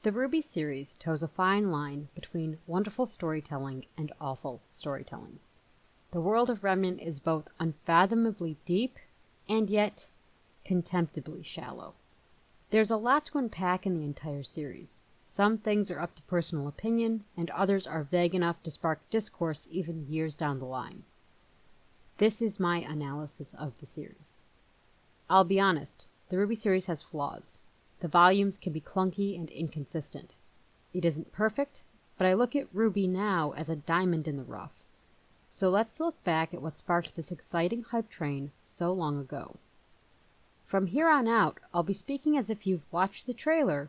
The RWBY series toes a fine line between wonderful storytelling and awful storytelling. The world of Remnant is both unfathomably deep and yet contemptibly shallow. There's a lot to unpack in the entire series. Some things are up to personal opinion, and others are vague enough to spark discourse even years down the line. This is my analysis of the series. I'll be honest, the RWBY series has flaws. The volumes can be clunky and inconsistent. It isn't perfect, but I look at RWBY now as a diamond in the rough. So let's look back at what sparked this exciting hype train so long ago. From here on out, I'll be speaking as if you've watched the trailer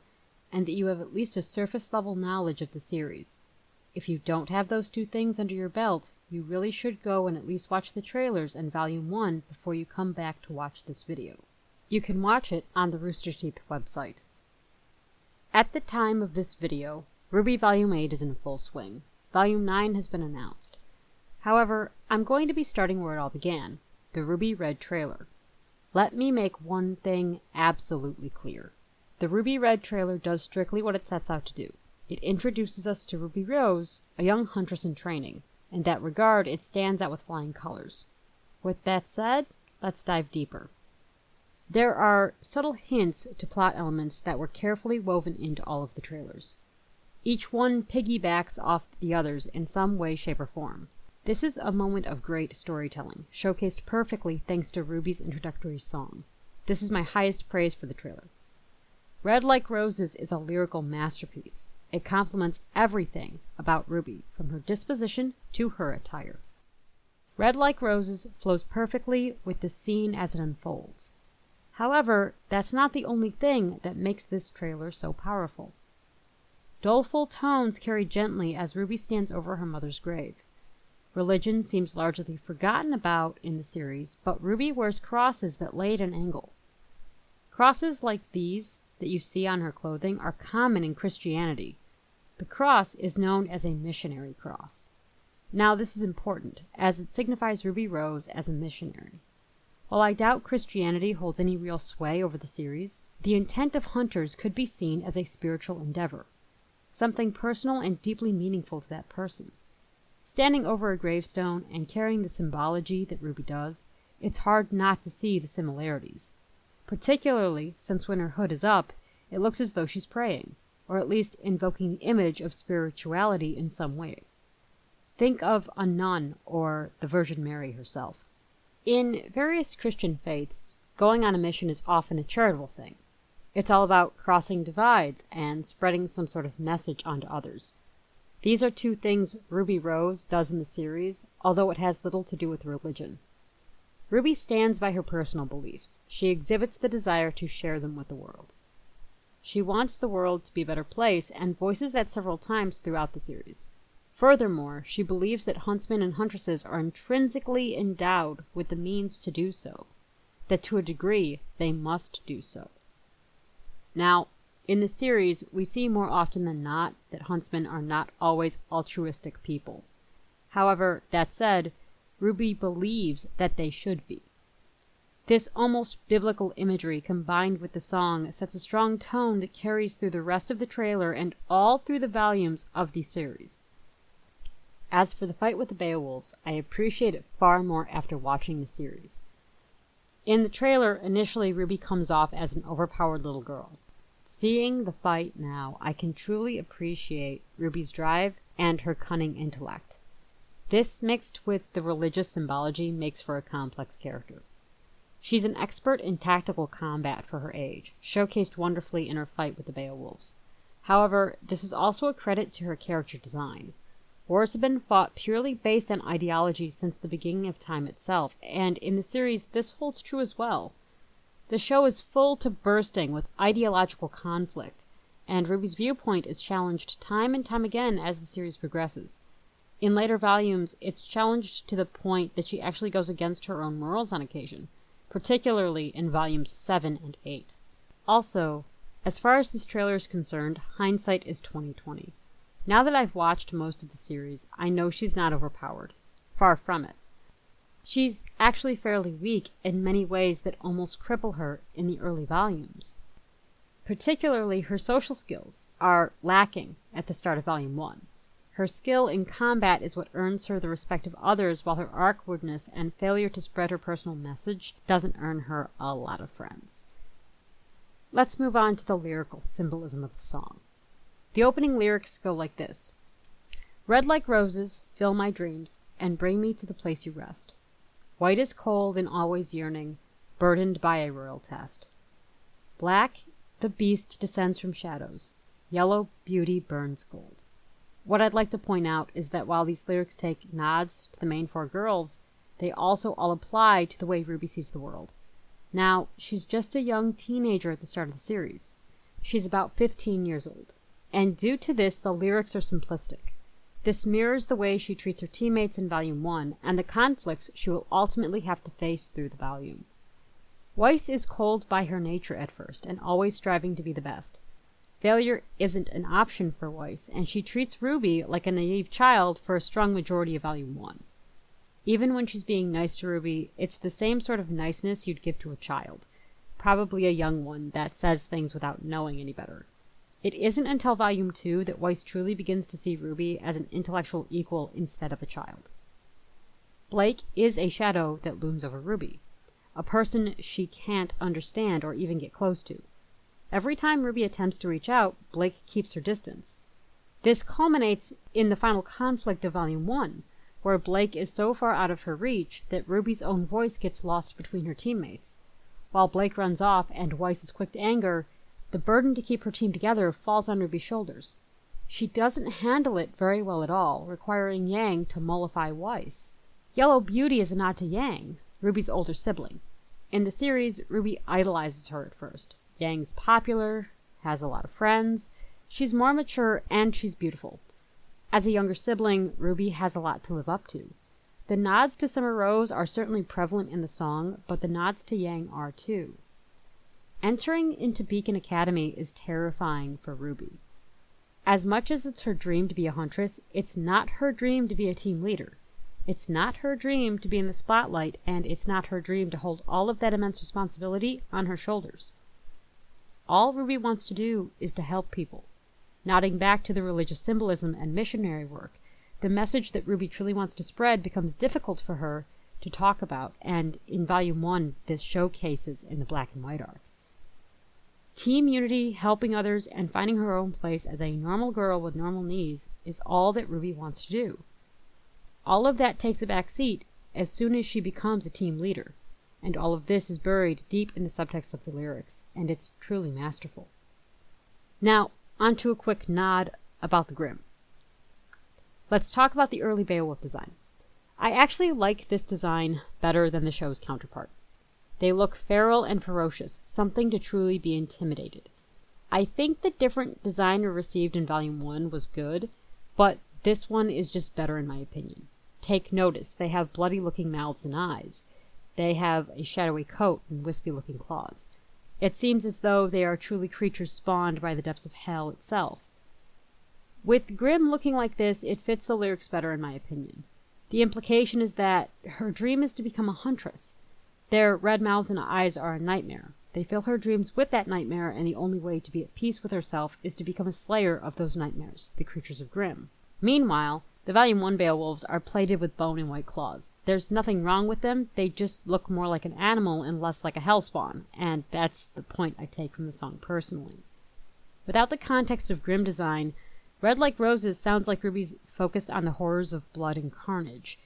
and that you have at least a surface-level knowledge of the series. If you don't have those two things under your belt, you really should go and at least watch the trailers and Volume 1 before you come back to watch this video. You can watch it on the Rooster Teeth website. At the time of this video, RWBY Volume 8 is in full swing. Volume 9 has been announced. However, I'm going to be starting where it all began, the RWBY Red trailer. Let me make one thing absolutely clear. The RWBY Red trailer does strictly what it sets out to do. It introduces us to Ruby Rose, a young huntress in training. In that regard, it stands out with flying colors. With that said, let's dive deeper. There are subtle hints to plot elements that were carefully woven into all of the trailers. Each one piggybacks off the others in some way, shape, or form. This is a moment of great storytelling, showcased perfectly thanks to RWBY's introductory song. This is my highest praise for the trailer. Red Like Roses is a lyrical masterpiece. It complements everything about RWBY, from her disposition to her attire. Red Like Roses flows perfectly with the scene as it unfolds. However, that's not the only thing that makes this trailer so powerful. Doleful tones carry gently as RWBY stands over her mother's grave. Religion seems largely forgotten about in the series, but RWBY wears crosses that lay at an angle. Crosses like these that you see on her clothing are common in Christianity. The cross is known as a missionary cross. Now this is important, as it signifies Ruby Rose as a missionary. While I doubt Christianity holds any real sway over the series, the intent of hunters could be seen as a spiritual endeavor, something personal and deeply meaningful to that person. Standing over a gravestone and carrying the symbology that RWBY does, it's hard not to see the similarities, particularly since when her hood is up, it looks as though she's praying, or at least invoking the image of spirituality in some way. Think of a nun or the Virgin Mary herself. In various Christian faiths, going on a mission is often a charitable thing. It's all about crossing divides and spreading some sort of message onto others. These are two things Ruby Rose does in the series, although it has little to do with religion. RWBY stands by her personal beliefs. She exhibits the desire to share them with the world. She wants the world to be a better place and voices that several times throughout the series. Furthermore, she believes that huntsmen and huntresses are intrinsically endowed with the means to do so, that to a degree they must do so. Now, in the series, we see more often than not that huntsmen are not always altruistic people. However, that said, RWBY believes that they should be. This almost biblical imagery combined with the song sets a strong tone that carries through the rest of the trailer and all through the volumes of the series. As for the fight with the Beowulfs, I appreciate it far more after watching the series. In the trailer, initially RWBY comes off as an overpowered little girl. Seeing the fight now, I can truly appreciate RWBY's drive and her cunning intellect. This, mixed with the religious symbology, makes for a complex character. She's an expert in tactical combat for her age, showcased wonderfully in her fight with the Beowulfs. However, this is also a credit to her character design. Wars have been fought purely based on ideology since the beginning of time itself, and in the series this holds true as well. The show is full to bursting with ideological conflict, and RWBY's viewpoint is challenged time and time again as the series progresses. In later volumes, it's challenged to the point that she actually goes against her own morals on occasion, particularly in volumes 7 and 8. Also, as far as this trailer is concerned, hindsight is 20/20. Now that I've watched most of the series, I know she's not overpowered. Far from it. She's actually fairly weak in many ways that almost cripple her in the early volumes. Particularly, her social skills are lacking at the start of Volume 1. Her skill in combat is what earns her the respect of others, while her awkwardness and failure to spread her personal message doesn't earn her a lot of friends. Let's move on to the lyrical symbolism of the song. The opening lyrics go like this. Red like roses, fill my dreams, and bring me to the place you rest. White is cold and always yearning, burdened by a royal test. Black, the beast descends from shadows. Yellow beauty burns gold. What I'd like to point out is that while these lyrics take nods to the main four girls, they also all apply to the way Ruby sees the world. Now, she's just a young teenager at the start of the series. She's about 15 years old. And due to this, the lyrics are simplistic. This mirrors the way she treats her teammates in Volume 1 and the conflicts she will ultimately have to face through the volume. Weiss is cold by her nature at first and always striving to be the best. Failure isn't an option for Weiss, and she treats Ruby like a naive child for a strong majority of Volume 1. Even when she's being nice to Ruby, it's the same sort of niceness you'd give to a child, probably a young one that says things without knowing any better. It isn't until Volume 2 that Weiss truly begins to see Ruby as an intellectual equal instead of a child. Blake is a shadow that looms over Ruby, a person she can't understand or even get close to. Every time Ruby attempts to reach out, Blake keeps her distance. This culminates in the final conflict of Volume 1, where Blake is so far out of her reach that Ruby's own voice gets lost between her teammates. While Blake runs off and Weiss is quick to anger, the burden to keep her team together falls on Ruby's shoulders. She doesn't handle it very well at all, requiring Yang to mollify Weiss. Yellow Beauty is a nod to Yang, Ruby's older sibling. In the series, Ruby idolizes her at first. Yang's popular, has a lot of friends, she's more mature, and she's beautiful. As a younger sibling, Ruby has a lot to live up to. The nods to Summer Rose are certainly prevalent in the song, but the nods to Yang are too. Entering into Beacon Academy is terrifying for Ruby. As much as it's her dream to be a huntress, it's not her dream to be a team leader. It's not her dream to be in the spotlight, and it's not her dream to hold all of that immense responsibility on her shoulders. All Ruby wants to do is to help people. Nodding back to the religious symbolism and missionary work, the message that Ruby truly wants to spread becomes difficult for her to talk about, and in Volume 1, this showcases in the black and white arc. Team unity, helping others, and finding her own place as a normal girl with normal needs is all that Ruby wants to do. All of that takes a back seat as soon as she becomes a team leader, and all of this is buried deep in the subtext of the lyrics, and it's truly masterful. Now, onto a quick nod about the Grimm. Let's talk about the early Beowulf design. I actually like this design better than the show's counterpart. They look feral and ferocious, something to truly be intimidated. I think the different design we received in Volume 1 was good, but this one is just better in my opinion. Take notice, they have bloody-looking mouths and eyes. They have a shadowy coat and wispy-looking claws. It seems as though they are truly creatures spawned by the depths of hell itself. With Grimm looking like this, it fits the lyrics better in my opinion. The implication is that her dream is to become a huntress. Their red mouths and eyes are a nightmare. They fill her dreams with that nightmare, and the only way to be at peace with herself is to become a slayer of those nightmares, the creatures of Grimm. Meanwhile, the Volume 1 Beowulfs are plated with bone and white claws. There's nothing wrong with them, they just look more like an animal and less like a hellspawn, and that's the point I take from the song personally. Without the context of Grimm design, Red Like Roses sounds like Ruby's focused on the horrors of blood and carnage.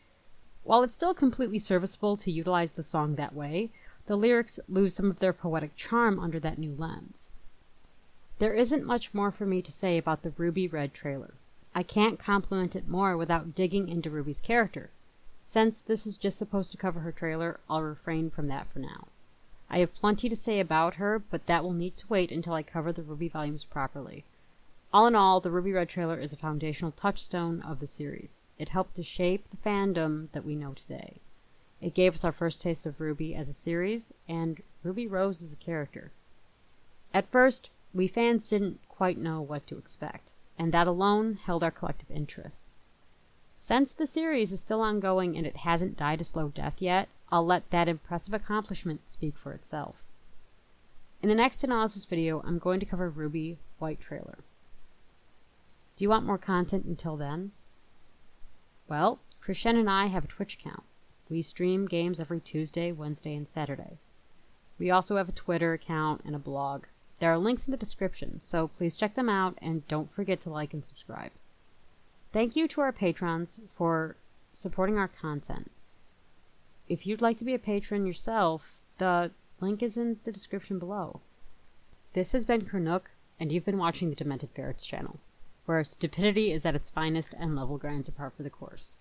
While it's still completely serviceable to utilize the song that way, the lyrics lose some of their poetic charm under that new lens. There isn't much more for me to say about the Ruby Red trailer. I can't compliment it more without digging into Ruby's character. Since this is just supposed to cover her trailer, I'll refrain from that for now. I have plenty to say about her, but that will need to wait until I cover the RWBY volumes properly. All in all, the RWBY Red trailer is a foundational touchstone of the series. It helped to shape the fandom that we know today. It gave us our first taste of RWBY as a series, and Ruby Rose as a character. At first, we fans didn't quite know what to expect, and that alone held our collective interests. Since the series is still ongoing and it hasn't died a slow death yet, I'll let that impressive accomplishment speak for itself. In the next analysis video, I'm going to cover RWBY White Trailer. Do you want more content until then? Well, Christian and I have a Twitch account. We stream games every Tuesday, Wednesday, and Saturday. We also have a Twitter account and a blog. There are links in the description, so please check them out and don't forget to like and subscribe. Thank you to our patrons for supporting our content. If you'd like to be a patron yourself, the link is in the description below. This has been Kernook, and you've been watching the Demented Ferrets channel, where stupidity is at its finest and level grinds are par for the course.